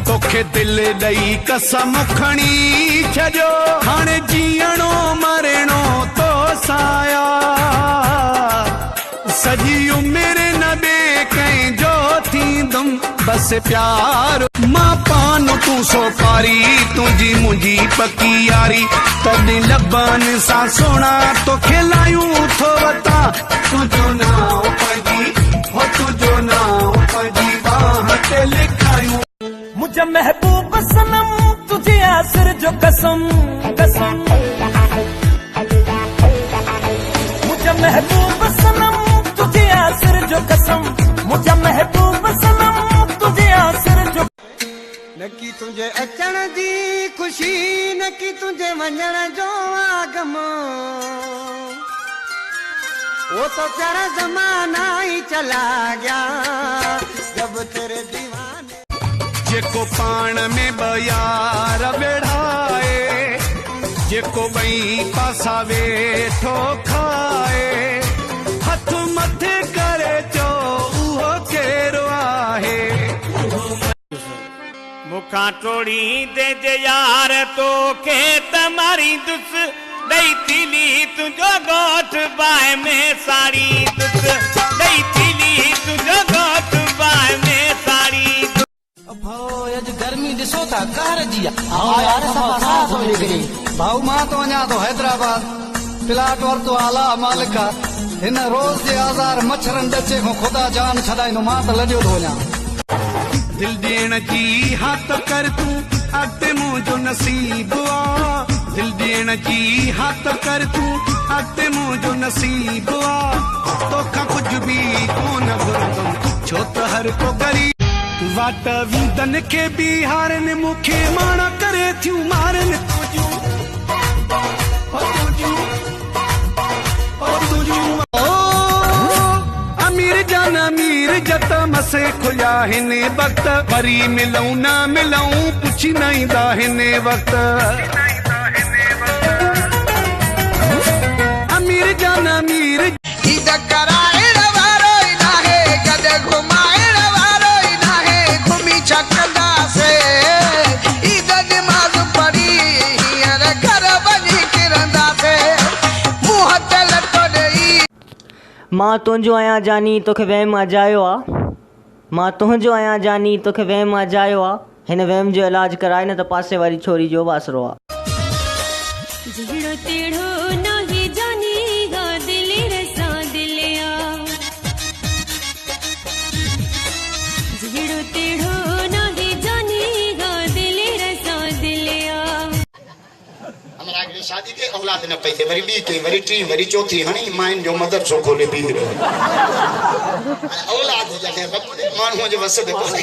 तोखे दिल ॾई कसम खणी छॾियो हाणे जीअणो मरणो तो साया सॼी उमिरि न ॿिए कंहिंजो थींदुमि बस प्यार मां पान तूं सोपारी तुंहिंजी मुंहिंजी पकी यारी तॾहिं लबनि सां सोना तोखे लायूं थो वता तुंहिंजो नाम पंहिंजी हो तुंहिंजो नाम पंहिंजी बाह ते लिखायूं मुझे महबूब सनम तुझे आसर जो कसम कसम मुझे महबूब सनम तुझे आसर जो कसम मुझे महबूब सनम तुझे आसर जो नकी तुझे अचण जी खुशी नकी तुझे वञण जो आगम वो तो तेरा जमाना ही चला गया जब तेरे दीवाने जेको पाण में ॿ यार वेढ़ाए जेको ॿई पासा वेठो खाए हथ मथे करे चो उहो केरो आहे मुखा टोड़ी दे जे यार तो के तमारी दुस दई थीली तुझो गोठ बाय में साड़ी दुस दई थीली तुझो गोठ बाय में साड़ी अज गर्मी ॾिसो था कहर जी भाऊ मां तो वञा थो हैदराबाद प्लाट वरितो आला मालिक हिन रोज़ जे आज़ार मच्छरनि ॾचे खां ख़ुदा जान छॾाईंदो मां त लॾियो थो वञा दिल ॾियण जी हाथ कर तूं अॻिते मुंहिंजो नसीब आ दिल ॾियण जी हाथ कर तूं अॻिते मुंहिंजो नसीब आ तोखां कुझु बि कोन घुरंदुमि छो त हर को ग़रीब वाट वीदन खे बि हारनि मूंखे माणा करे थियूं मारनि अमीर जान अमीर जत मसे खुलिया हिन वक्त वरी मिलूं न मिलूं पुछी न ईंदा हिन वक्त अमीर जान अमीर मां तुंहिंजो आहियां जानी तोखे वहम अजायो आहे मां तुंहिंजो आहियां जानी तोखे वहम अजायो आहे हिन वहम जो इलाज कराए न त पासे वारी छोरी जो वासरो आहे शादी के औलाद न पई थे वरी बी के वरी टी वरी चौथी हणी माइन जो मदरसो खोले पी रहे औलाद जके माण्हू जे वस